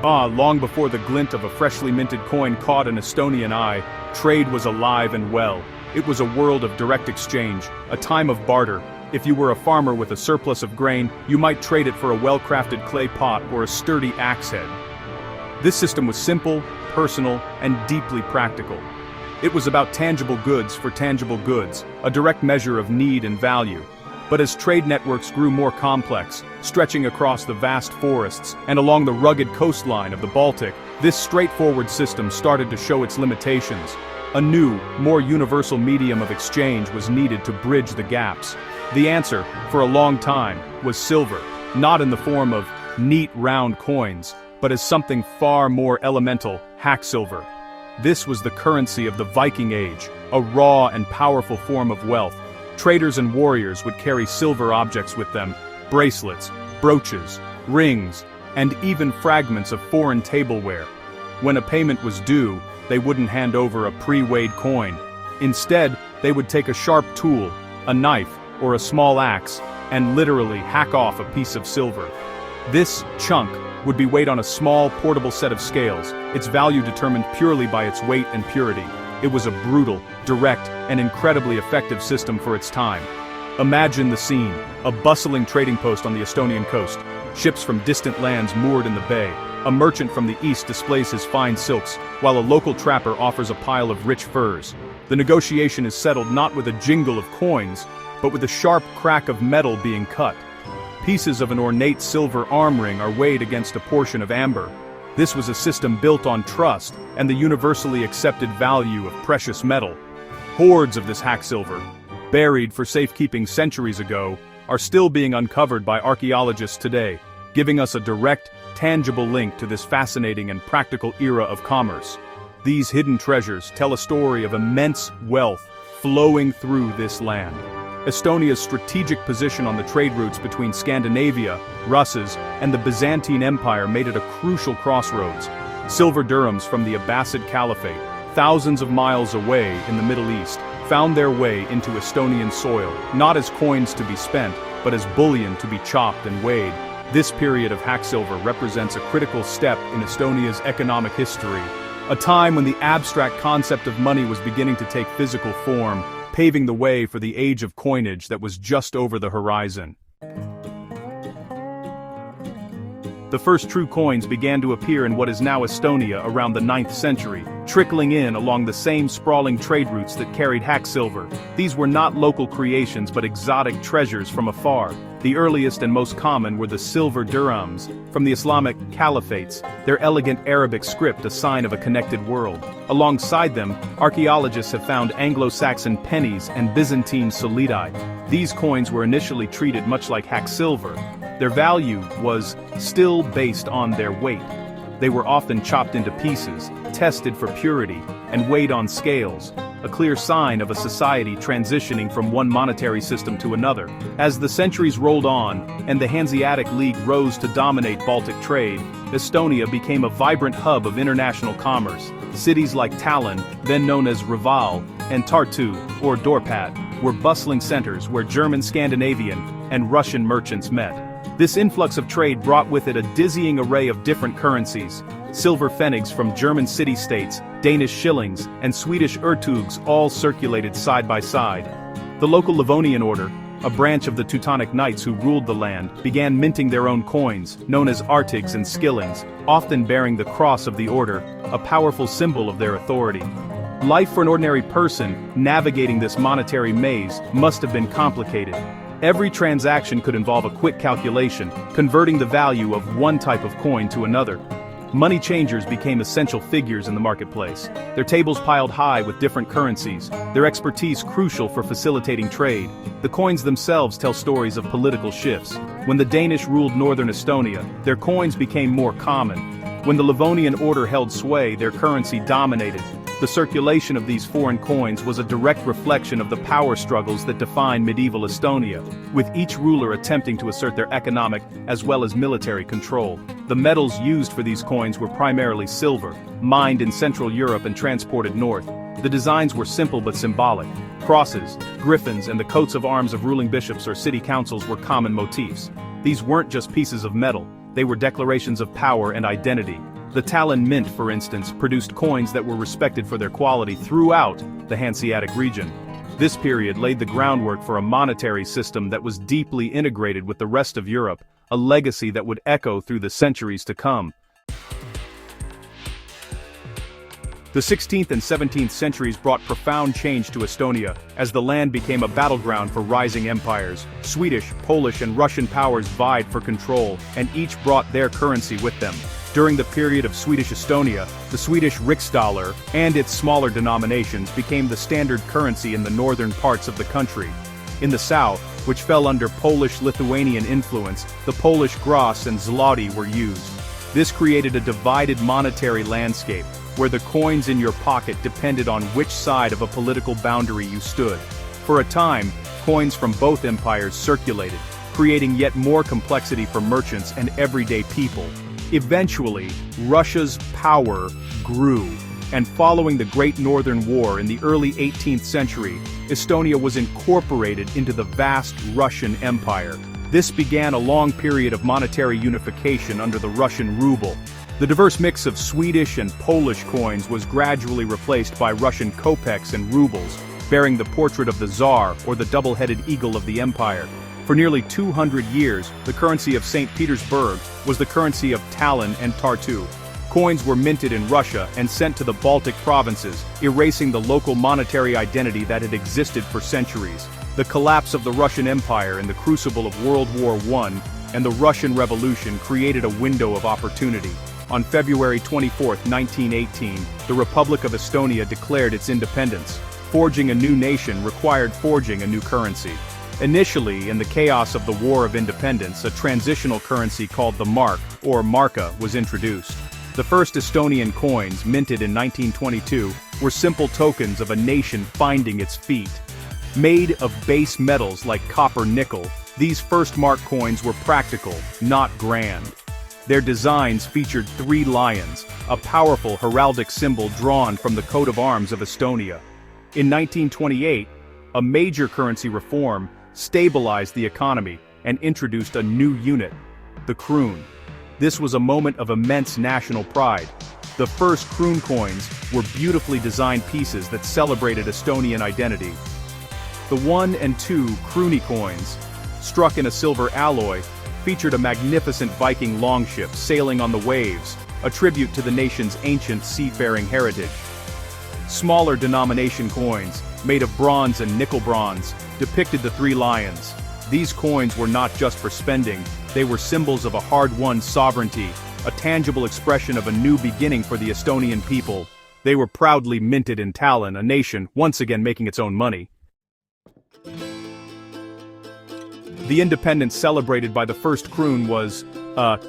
Long before the glint of a freshly minted coin caught an Estonian eye, trade was alive and well. It was a world of direct exchange, a time of barter. If you were a farmer with a surplus of grain, you might trade it for a well-crafted clay pot or a sturdy axe head. This system was simple, personal, and deeply practical. It was about tangible goods for tangible goods, a direct measure of need and value. But as trade networks grew more complex, stretching across the vast forests and along the rugged coastline of the Baltic, this straightforward system started to show its limitations. A new, more universal medium of exchange was needed to bridge the gaps. The answer, for a long time, was silver, not in the form of neat round coins, but as something far more elemental, Hacksilver. This was the currency of the Viking Age, a raw and powerful form of wealth. Traders and warriors would carry silver objects with them, bracelets, brooches, rings, and even fragments of foreign tableware. When a payment was due, they wouldn't hand over a pre-weighed coin. Instead, they would take a sharp tool, a knife, or a small axe, and literally hack off a piece of silver. This chunk would be weighed on a small, portable set of scales, its value determined purely by its weight and purity. It was a brutal, direct, and incredibly effective system for its time. Imagine the scene, a bustling trading post on the Estonian coast, ships from distant lands moored in the bay. A merchant from the east displays his fine silks, while a local trapper offers a pile of rich furs. The negotiation is settled not with a jingle of coins, but with the sharp crack of metal being cut. Pieces of an ornate silver arm ring are weighed against a portion of amber. This was a system built on trust and the universally accepted value of precious metal. Hoards of this Hacksilver, buried for safekeeping centuries ago, are still being uncovered by archaeologists today, giving us a direct, tangible link to this fascinating and practical era of commerce. These hidden treasures tell a story of immense wealth flowing through this land. Estonia's strategic position on the trade routes between Scandinavia, Russes, and the Byzantine Empire made it a crucial crossroads. Silver dirhams from the Abbasid Caliphate, thousands of miles away in the Middle East, found their way into Estonian soil, not as coins to be spent, but as bullion to be chopped and weighed. This period of Hacksilver represents a critical step in Estonia's economic history, a time when the abstract concept of money was beginning to take physical form, paving the way for the age of coinage that was just over the horizon. The first true coins began to appear in what is now Estonia around the 9th century, trickling in along the same sprawling trade routes that carried Hacksilver. These were not local creations but exotic treasures from afar. The earliest and most common were the silver dirhams, from the Islamic caliphates, their elegant Arabic script a sign of a connected world. Alongside them, archaeologists have found Anglo-Saxon pennies and Byzantine solidi. These coins were initially treated much like Hacksilver. Their value was still based on their weight. They were often chopped into pieces, tested for purity, and weighed on scales, a clear sign of a society transitioning from one monetary system to another. As the centuries rolled on, and the Hanseatic League rose to dominate Baltic trade, Estonia became a vibrant hub of international commerce. Cities like Tallinn, then known as Reval, and Tartu, or Dorpat, were bustling centers where German, Scandinavian, and Russian merchants met. This influx of trade brought with it a dizzying array of different currencies. Silver pfennigs from German city-states, Danish shillings, and Swedish urtugs all circulated side by side. The local Livonian order, a branch of the Teutonic Knights who ruled the land, began minting their own coins, known as artigs and skillings, often bearing the cross of the order, a powerful symbol of their authority. Life for an ordinary person navigating this monetary maze must have been complicated. Every transaction could involve a quick calculation, converting the value of one type of coin to another. Money changers became essential figures in the marketplace, their tables piled high with different currencies, their expertise crucial for facilitating trade. The coins themselves tell stories of political shifts. When the Danish ruled northern Estonia, their coins became more common. When the Livonian order held sway, their currency dominated. The circulation of these foreign coins was a direct reflection of the power struggles that defined medieval Estonia, with each ruler attempting to assert their economic as well as military control. The metals used for these coins were primarily silver, mined in Central Europe and transported north. The designs were simple but symbolic. Crosses, griffins, and the coats of arms of ruling bishops or city councils were common motifs. These weren't just pieces of metal, they were declarations of power and identity. The Tallinn Mint, for instance, produced coins that were respected for their quality throughout the Hanseatic region. This period laid the groundwork for a monetary system that was deeply integrated with the rest of Europe, a legacy that would echo through the centuries to come. The 16th and 17th centuries brought profound change to Estonia, as the land became a battleground for rising empires. Swedish, Polish and Russian powers vied for control, and each brought their currency with them. During the period of Swedish Estonia, the Swedish riksdaler and its smaller denominations became the standard currency in the northern parts of the country. In the south, which fell under Polish-Lithuanian influence, the Polish gross and zloty were used. This created a divided monetary landscape, where the coins in your pocket depended on which side of a political boundary you stood. For a time, coins from both empires circulated, creating yet more complexity for merchants and everyday people. Eventually, Russia's power grew, and following the Great Northern War in the early 18th century, Estonia was incorporated into the vast Russian Empire. This began a long period of monetary unification under the Russian ruble. The diverse mix of Swedish and Polish coins was gradually replaced by Russian kopecks and rubles, bearing the portrait of the Tsar or the double-headed eagle of the empire. For nearly 200 years, the currency of St. Petersburg was the currency of Tallinn and Tartu. Coins were minted in Russia and sent to the Baltic provinces, erasing the local monetary identity that had existed for centuries. The collapse of the Russian Empire in the crucible of World War I and the Russian Revolution created a window of opportunity. On February 24, 1918, the Republic of Estonia declared its independence. Forging a new nation required forging a new currency. Initially, in the chaos of the War of Independence, a transitional currency called the mark, or marka, was introduced. The first Estonian coins, minted in 1922, were simple tokens of a nation finding its feet. Made of base metals like copper-nickel, these first mark coins were practical, not grand. Their designs featured 3 lions, a powerful heraldic symbol drawn from the coat of arms of Estonia. In 1928, a major currency reform stabilized the economy and introduced a new unit, the kroon. This was a moment of immense national pride. The first kroon coins were beautifully designed pieces that celebrated Estonian identity. The 1 and 2 krooni coins, struck in a silver alloy, featured a magnificent Viking longship sailing on the waves, a tribute to the nation's ancient seafaring heritage. Smaller denomination coins, made of bronze and nickel bronze, depicted the 3 lions. These coins were not just for spending, they were symbols of a hard-won sovereignty, a tangible expression of a new beginning for the Estonian people. They were proudly minted in Tallinn, a nation once again making its own money. The independence celebrated by the first kroon was,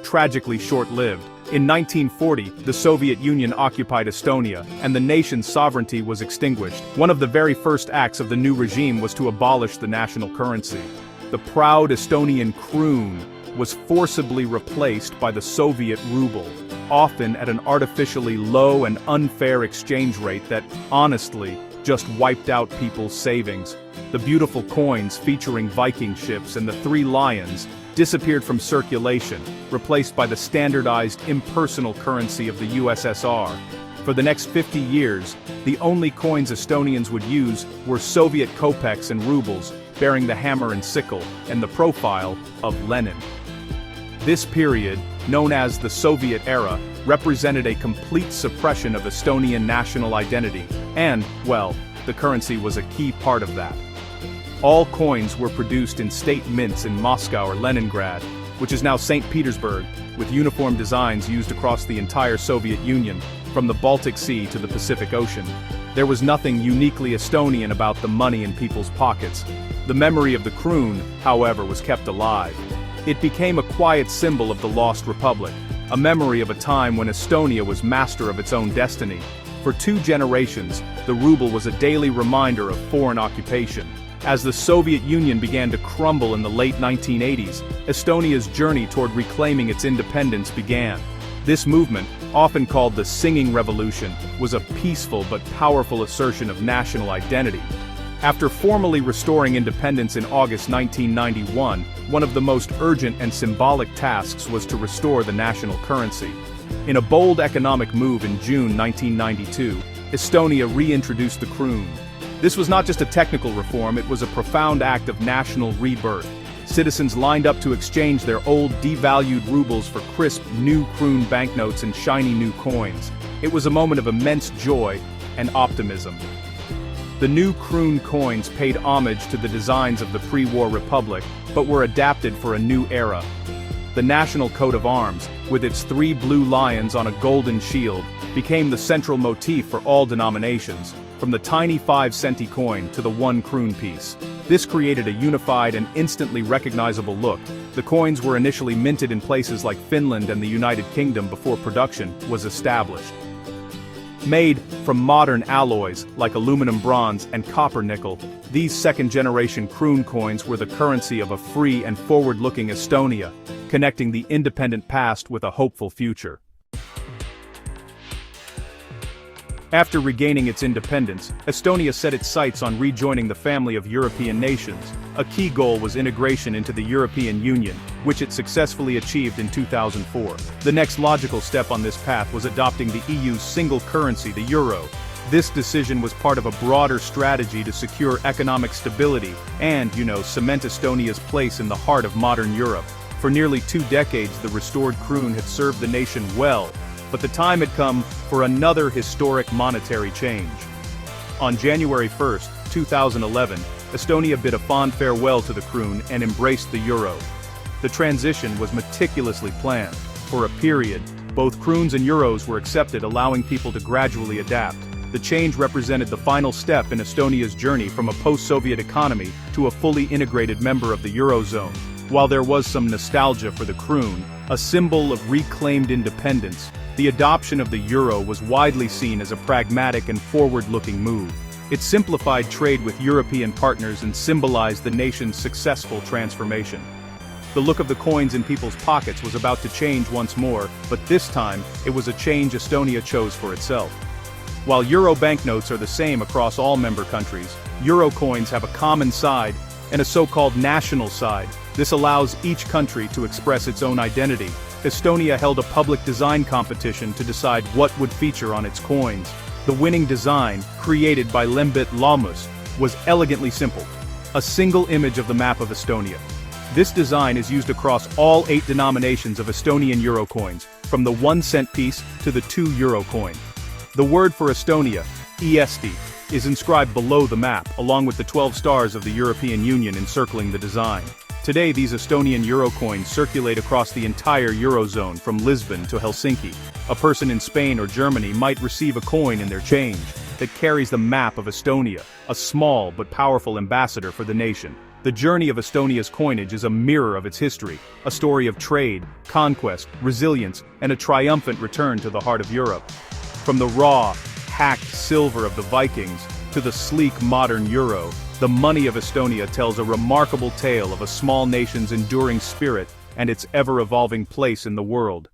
tragically short-lived. In 1940, the Soviet Union occupied Estonia, and the nation's sovereignty was extinguished. One of the very first acts of the new regime was to abolish the national currency. The proud Estonian kroon was forcibly replaced by the Soviet ruble, often at an artificially low and unfair exchange rate that, honestly, just wiped out people's savings. The beautiful coins featuring Viking ships and the 3 lions disappeared from circulation, replaced by the standardized impersonal currency of the USSR. For the next 50 years, the only coins Estonians would use were Soviet kopecks and rubles, bearing the hammer and sickle, and the profile of Lenin. This period, known as the Soviet era, represented a complete suppression of Estonian national identity, and, well, the currency was a key part of that. All coins were produced in state mints in Moscow or Leningrad, which is now St. Petersburg, with uniform designs used across the entire Soviet Union, from the Baltic Sea to the Pacific Ocean. There was nothing uniquely Estonian about the money in people's pockets. The memory of the kroon, however, was kept alive. It became a quiet symbol of the lost republic, a memory of a time when Estonia was master of its own destiny. For 2 generations, the ruble was a daily reminder of foreign occupation. As the Soviet Union began to crumble in the late 1980s, Estonia's journey toward reclaiming its independence began. This movement, often called the Singing Revolution, was a peaceful but powerful assertion of national identity. After formally restoring independence in August 1991, one of the most urgent and symbolic tasks was to restore the national currency. In a bold economic move in June 1992, Estonia reintroduced the kroon. This was not just a technical reform, it was a profound act of national rebirth. Citizens lined up to exchange their old devalued rubles for crisp new kroon banknotes and shiny new coins. It was a moment of immense joy and optimism. The new kroon coins paid homage to the designs of the pre-war republic, but were adapted for a new era. The national coat of arms, with its 3 blue lions on a golden shield, became the central motif for all denominations, from the tiny 5-centi coin to the 1 kroon piece. This created a unified and instantly recognizable look. The coins were initially minted in places like Finland and the United Kingdom before production was established. Made from modern alloys like aluminum bronze and copper nickel, these second-generation kroon coins were the currency of a free and forward-looking Estonia, connecting the independent past with a hopeful future. After regaining its independence, Estonia set its sights on rejoining the family of European nations. A key goal was integration into the European Union, which it successfully achieved in 2004. The next logical step on this path was adopting the EU's single currency, the euro. This decision was part of a broader strategy to secure economic stability and, cement Estonia's place in the heart of modern Europe. For nearly 2 decades, the restored kroon had served the nation well, but the time had come for another historic monetary change. On January 1, 2011, Estonia bid a fond farewell to the kroon and embraced the euro. The transition was meticulously planned. For a period, both kroons and euros were accepted, allowing people to gradually adapt. The change represented the final step in Estonia's journey from a post-Soviet economy to a fully integrated member of the Eurozone. While there was some nostalgia for the kroon, a symbol of reclaimed independence, the adoption of the euro was widely seen as a pragmatic and forward-looking move. It simplified trade with European partners and symbolized the nation's successful transformation. The look of the coins in people's pockets was about to change once more, but this time, it was a change Estonia chose for itself. While euro banknotes are the same across all member countries, euro coins have a common side and a so-called national side. This allows each country to express its own identity. Estonia held a public design competition to decide what would feature on its coins. The winning design, created by Lembit Loomus, was elegantly simple: a single image of the map of Estonia. This design is used across all 8 denominations of Estonian euro coins, from the 1-cent piece to the 2 euro coin. The word for Estonia, Eesti, is inscribed below the map, along with the 12 stars of the European Union encircling the design. Today, these Estonian euro coins circulate across the entire Eurozone from Lisbon to Helsinki. A person in Spain or Germany might receive a coin in their change that carries the map of Estonia, a small but powerful ambassador for the nation. The journey of Estonia's coinage is a mirror of its history, a story of trade, conquest, resilience, and a triumphant return to the heart of Europe. From the raw, hacked silver of the Vikings to the sleek modern euro, the money of Estonia tells a remarkable tale of a small nation's enduring spirit and its ever-evolving place in the world.